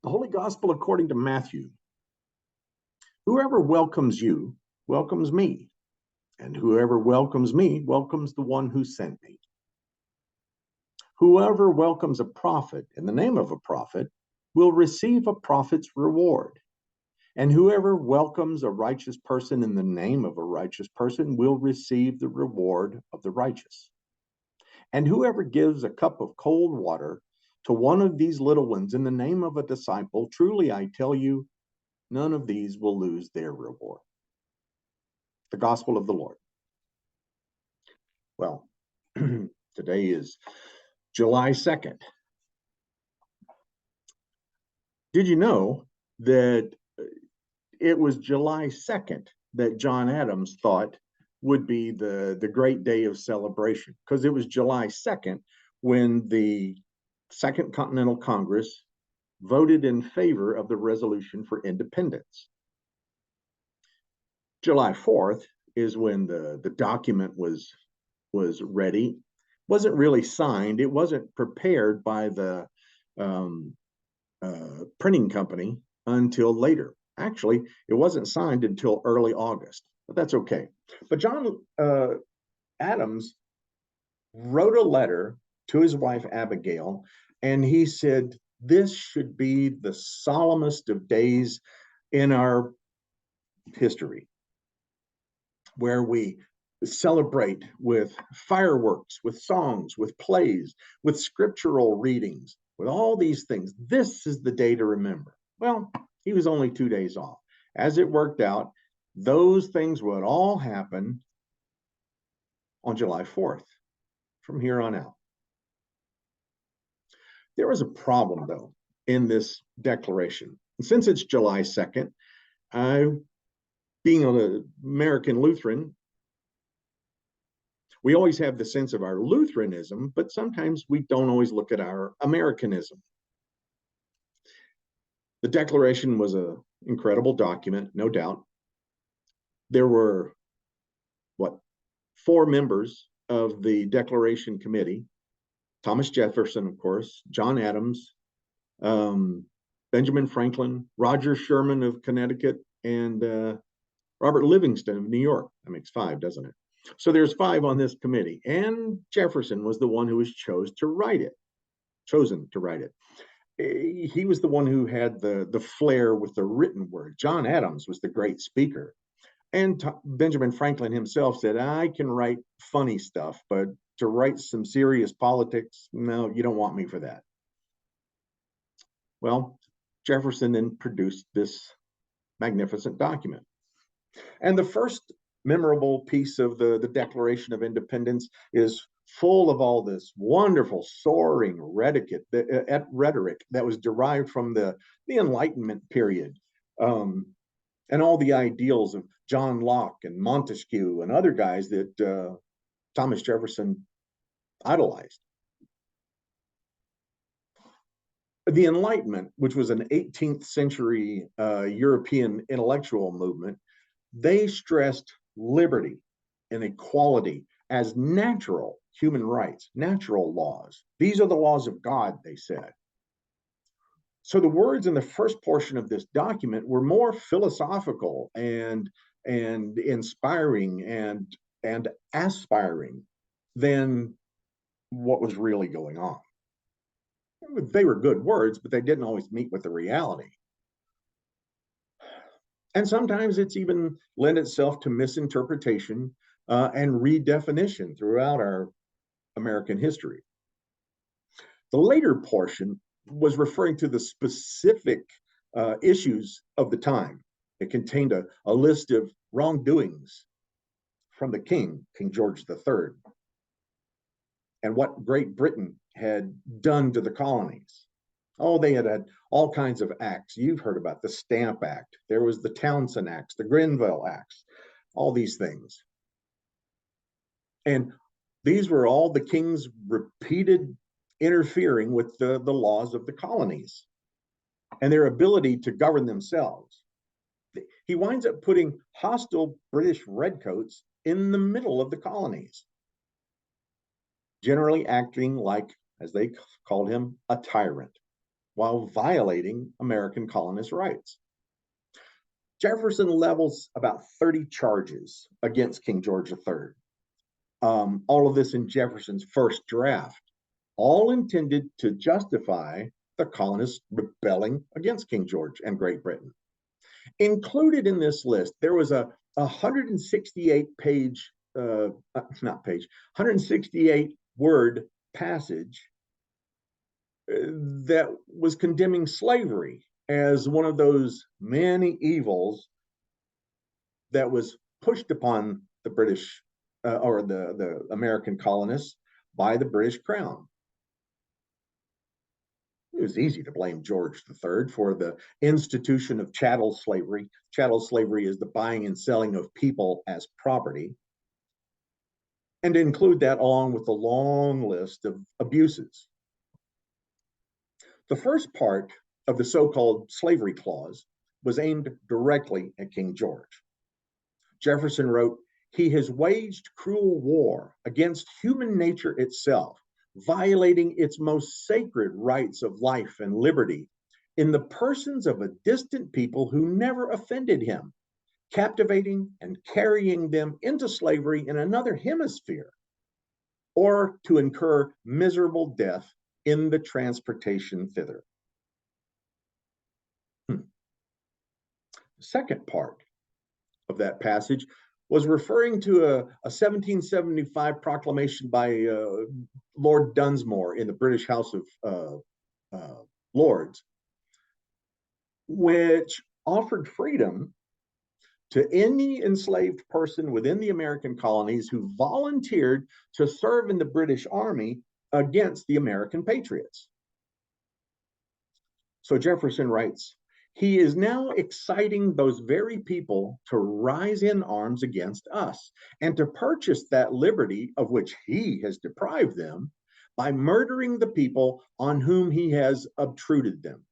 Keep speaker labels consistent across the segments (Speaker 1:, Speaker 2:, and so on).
Speaker 1: The Holy Gospel according to Matthew. Whoever welcomes you welcomes me, and whoever welcomes me welcomes the one who sent me. Whoever welcomes a prophet in the name of a prophet will receive a prophet's reward. And whoever welcomes a righteous person in the name of a righteous person will receive the reward of the righteous. And whoever gives a cup of cold water to one of these little ones in the name of a disciple, truly I tell you, none of these will lose their reward. The Gospel of the Lord. Well, today is July 2nd. Did you know that it was July 2nd that John Adams thought would be the great day of celebration? Because it was July 2nd when the Second Continental Congress voted in favor of the resolution for independence. July 4th is when the document was ready. Wasn't really signed. It wasn't prepared by the printing company until later. Actually, it wasn't signed until early August, but that's okay. But John Adams wrote a letter to his wife Abigail, and he said, this should be the solemnest of days in our history, where we celebrate with fireworks, with songs, with plays, with scriptural readings, with all these things. This is the day to remember. Well, he was only 2 days off. As it worked out, those things would all happen on July 4th from here on out. There was a problem, though, in this declaration. And since it's July 2nd, being an American Lutheran, we always have the sense of our Lutheranism, but sometimes we don't always look at our Americanism. The Declaration was an incredible document, no doubt. There were, 4 members of the Declaration Committee: Thomas Jefferson, of course, John Adams, Benjamin Franklin, Roger Sherman of Connecticut, and Robert Livingston of New York. That makes 5, doesn't it? So there's 5 on this committee, and Jefferson was the one who was chosen to write it. He was the one who had the flair with the written word. John Adams was the great speaker. And Benjamin Franklin himself said, I can write funny stuff, but to write some serious politics, no, you don't want me for that. Well, Jefferson then produced this magnificent document. And the first memorable piece of the Declaration of Independence is full of all this wonderful, soaring rhetoric that was derived from the Enlightenment period, and all the ideals of John Locke and Montesquieu and other guys that Thomas Jefferson idolized. The Enlightenment, which was an 18th century European intellectual movement, they stressed liberty and equality as natural human rights, natural laws. These are the laws of God, they said. So the words in the first portion of this document were more philosophical and inspiring and aspiring than what was really going on. They were good words, but they didn't always meet with the reality. And sometimes it's even lent itself to misinterpretation and redefinition throughout our American history. The later portion was referring to the specific issues of the time. It contained a list of wrongdoings from the King George III, and what Great Britain had done to the colonies. Oh, they had all kinds of acts. You've heard about the Stamp Act. There was the Townshend Acts, the Grenville Acts, all these things. And these were all the king's repeated interfering with the laws of the colonies and their ability to govern themselves. He winds up putting hostile British redcoats in the middle of the colonies, generally acting like, as they called him, a tyrant. while violating American colonist rights. Jefferson levels about 30 charges against King George III. All of this in Jefferson's first draft, all intended to justify the colonists rebelling against King George and Great Britain. Included in this list, there was a 168 word passage that was condemning slavery as one of those many evils that was pushed upon the British or the American colonists by the British Crown. It was easy to blame George III for the institution of chattel slavery. Chattel slavery is the buying and selling of people as property, and to include that along with the long list of abuses. The first part of the so-called slavery clause was aimed directly at King George. Jefferson wrote, "He has waged cruel war against human nature itself, violating its most sacred rights of life and liberty in the persons of a distant people who never offended him, captivating and carrying them into slavery in another hemisphere, or to incur miserable death in the transportation thither." The second part of that passage was referring to a 1775 proclamation by Lord Dunsmore in the British House of Lords, which offered freedom to any enslaved person within the American colonies who volunteered to serve in the British Army against the American patriots. So Jefferson writes, "He is now exciting those very people to rise in arms against us and to purchase that liberty of which he has deprived them by murdering the people on whom he has obtruded them,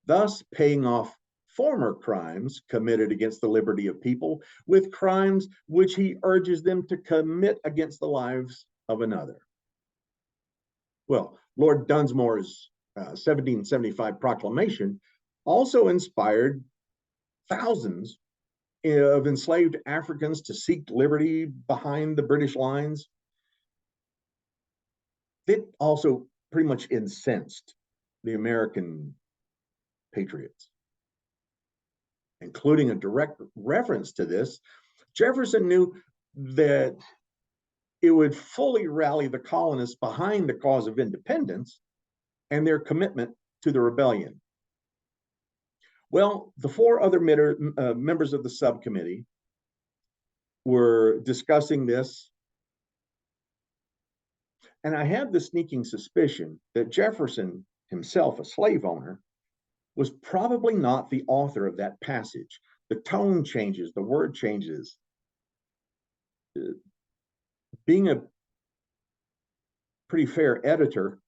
Speaker 1: thus paying off former crimes committed against the liberty of people with crimes which he urges them to commit against the lives of another." Well, Lord Dunsmore's 1775 proclamation also inspired thousands of enslaved Africans to seek liberty behind the British lines. It also pretty much incensed the American patriots. Including a direct reference to this, Jefferson knew that it would fully rally the colonists behind the cause of independence and their commitment to the rebellion. Well, the four other members of the subcommittee were discussing this, and I had the sneaking suspicion that Jefferson, himself a slave owner, was probably not the author of that passage. The tone changes, the word changes. Being a pretty fair editor,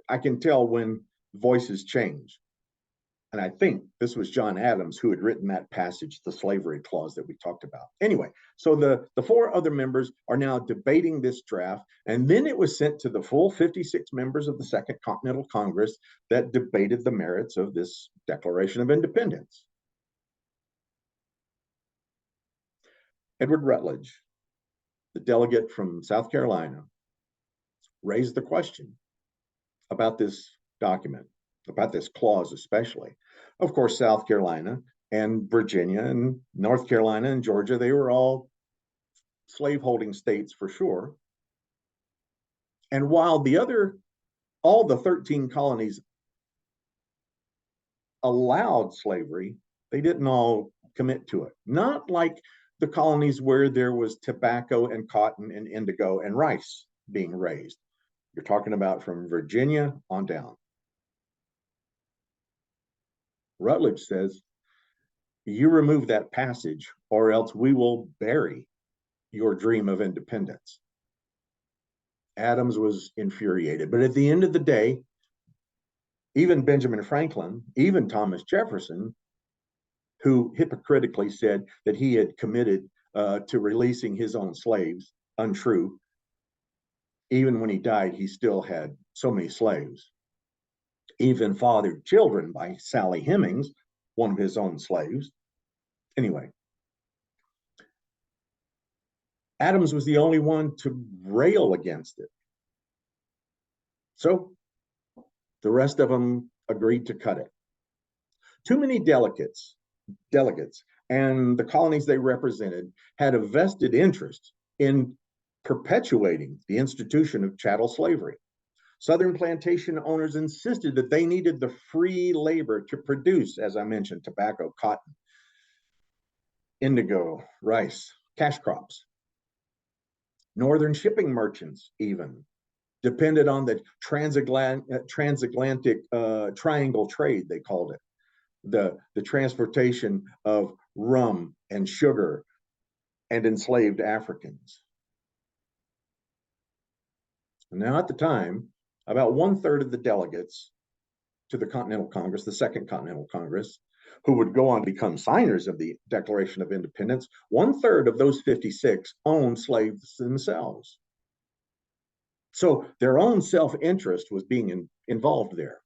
Speaker 1: I can tell when voices change. And I think this was John Adams who had written that passage, the slavery clause that we talked about. Anyway, so the four other members are now debating this draft, and then it was sent to the full 56 members of the Second Continental Congress that debated the merits of this Declaration of Independence. Edward Rutledge, the delegate from South Carolina, raised the question about this document, about this clause especially. Of course, South Carolina and Virginia and North Carolina and Georgia, they were all slaveholding states for sure. And while all the 13 colonies allowed slavery, they didn't all commit to it. Not like the colonies where there was tobacco and cotton and indigo and rice being raised. You're talking about from Virginia on down. Rutledge says, "You remove that passage or else we will bury your dream of independence." Adams was infuriated, but at the end of the day, even Benjamin Franklin, even Thomas Jefferson, who hypocritically said that he had committed to releasing his own slaves, untrue. Even when he died, he still had so many slaves. even fathered children by Sally Hemings, one of his own slaves. Anyway, Adams was the only one to rail against it. So the rest of them agreed to cut it. Too many delegates, and the colonies they represented had a vested interest in perpetuating the institution of chattel slavery. Southern plantation owners insisted that they needed the free labor to produce, as I mentioned, tobacco, cotton, indigo, rice, cash crops. Northern shipping merchants even depended on the transatlantic triangle trade, they called it, the transportation of rum and sugar and enslaved Africans. Now, at the time, about 1/3 of the delegates to the Continental Congress, the Second Continental Congress, who would go on to become signers of the Declaration of Independence, 1/3 of those 56 owned slaves themselves. So their own self-interest was being involved there.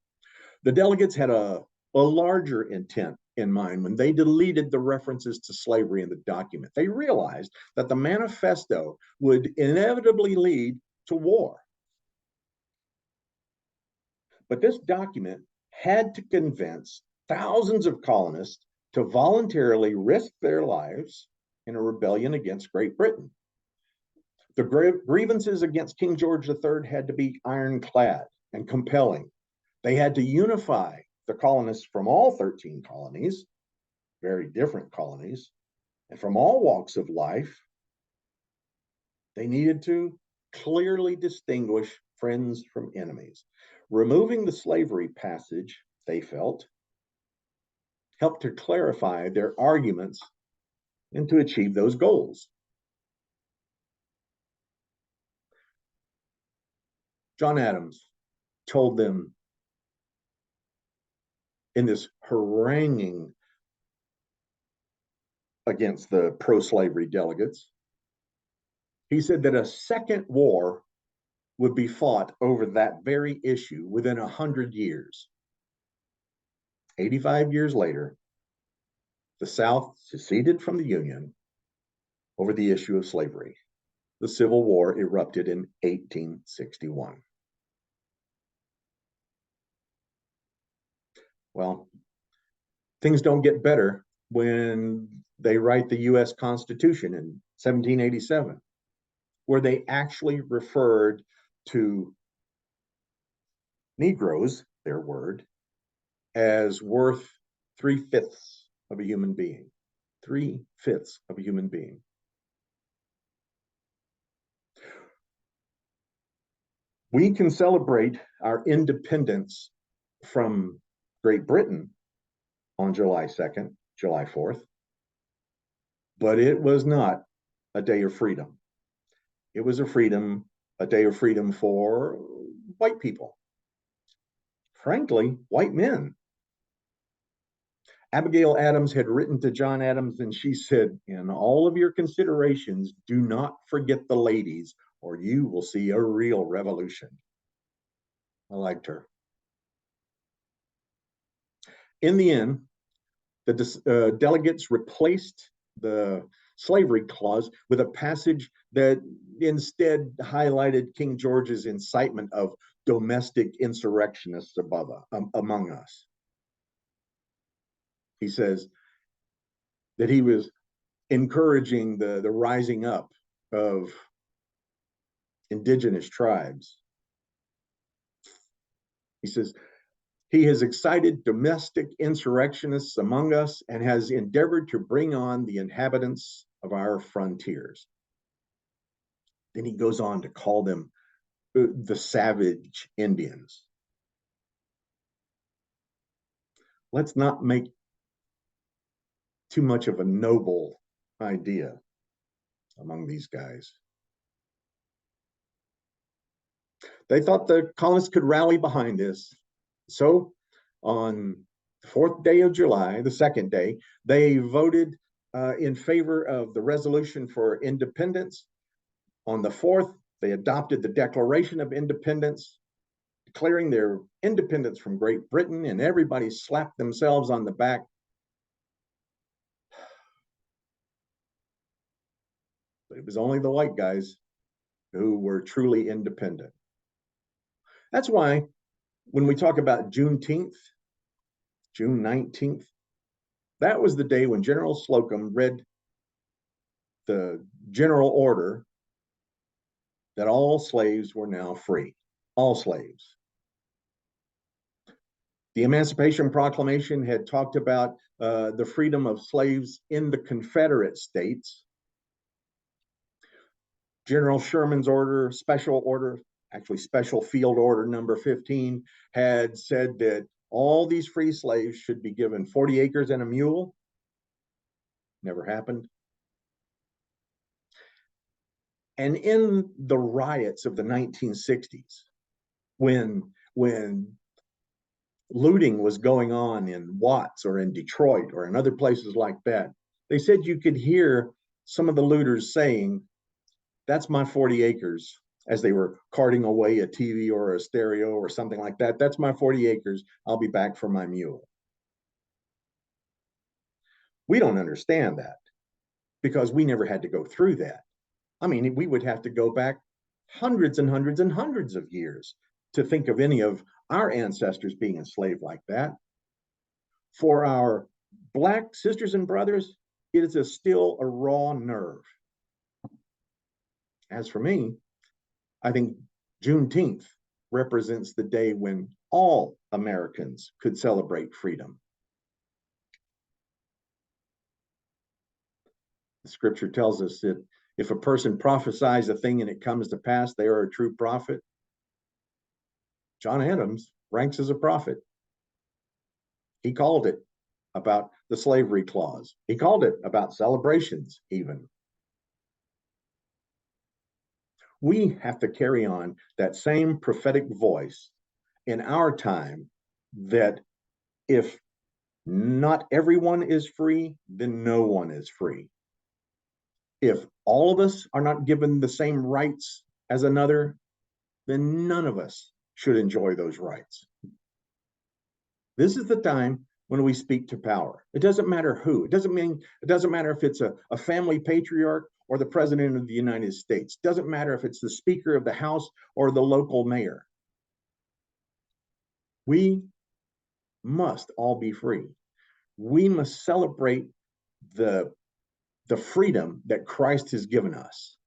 Speaker 1: The delegates had a larger intent in mind when they deleted the references to slavery in the document. They realized that the manifesto would inevitably lead to war. But this document had to convince thousands of colonists to voluntarily risk their lives in a rebellion against Great Britain. The grievances against King George III had to be ironclad and compelling. They had to unify the colonists from all 13 colonies, very different colonies, and from all walks of life. They needed to clearly distinguish friends from enemies. Removing the slavery passage, they felt, helped to clarify their arguments and to achieve those goals. John Adams told them in this haranguing against the pro-slavery delegates, he said that a second war would be fought over that very issue within 100 years. 85 years later, the South seceded from the Union over the issue of slavery. The Civil War erupted in 1861. Well, things don't get better when they write the U.S. Constitution in 1787, where they actually referred to Negroes, their word, as worth 3/5 of a human being. 3/5 of a human being. We can celebrate our independence from Great Britain on July 2nd, July 4th, but it was not a day of freedom. It was a day of freedom for white people. Frankly, white men. Abigail Adams had written to John Adams, and she said, in all of your considerations, do not forget the ladies, or you will see a real revolution. I liked her. In the end, the delegates replaced the slavery clause with a passage that instead highlighted King George's incitement of domestic insurrectionists among us. He says that he was encouraging the rising up of indigenous tribes. He says, he has excited domestic insurrectionists among us and has endeavored to bring on the inhabitants of our frontiers. Then he goes on to call them the savage Indians. Let's not make too much of a noble idea among these guys. They thought the colonists could rally behind this. So on the 4th day of July, the second day, they voted in favor of the resolution for independence. On the 4th, they adopted the Declaration of Independence. declaring their independence from Great Britain, and everybody slapped themselves on the back. But it was only the white guys who were truly independent. That's why when we talk about Juneteenth, June 19th, that was the day when General Slocum read the general order that all slaves were now free. All slaves. The Emancipation Proclamation had talked about the freedom of slaves in the Confederate States. General Sherman's order, actually Special Field Order number 15, had said that all these free slaves should be given 40 acres and a mule. Never happened. And in the riots of the 1960s, when looting was going on in Watts or in Detroit or in other places like that, they said you could hear some of the looters saying, "That's my 40 acres," as they were carting away a TV or a stereo or something like that. "That's my 40 acres. I'll be back for my mule." We don't understand that because we never had to go through that. I mean, we would have to go back hundreds and hundreds and hundreds of years to think of any of our ancestors being enslaved like that. For our Black sisters and brothers, it is still a raw nerve. As for me, I think Juneteenth represents the day when all Americans could celebrate freedom. The scripture tells us that if a person prophesies a thing and it comes to pass, they are a true prophet. John Adams ranks as a prophet. He called it about the slavery clause. He called it about celebrations even. We have to carry on that same prophetic voice in our time, that if not everyone is free, then no one is free. If all of us are not given the same rights as another, then none of us should enjoy those rights. This is the time when we speak to power. It doesn't matter who. It doesn't matter if it's a family patriarch or the president of the United States. It doesn't matter if it's the speaker of the House or the local mayor. We must all be free. We must celebrate the freedom that Christ has given us.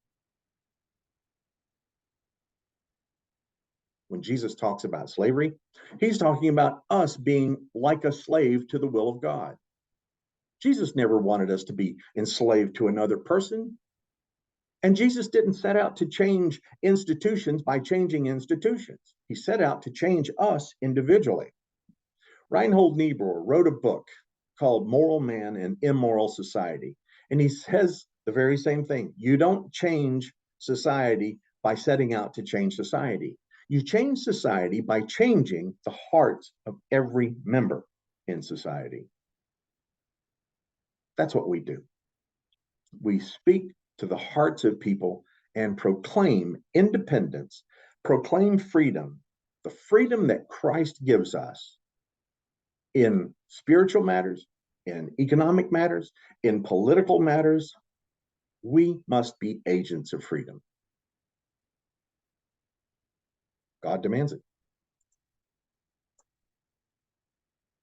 Speaker 1: When Jesus talks about slavery, he's talking about us being like a slave to the will of God. Jesus never wanted us to be enslaved to another person. And Jesus didn't set out to change institutions by changing institutions. He set out to change us individually. Reinhold Niebuhr wrote a book called Moral Man and Immoral Society. And he says the very same thing. You don't change society by setting out to change society. You change society by changing the hearts of every member in society. That's what we do. We speak to the hearts of people and proclaim independence, proclaim freedom, the freedom that Christ gives us in spiritual matters, in economic matters, in political matters. We must be agents of freedom. God demands it.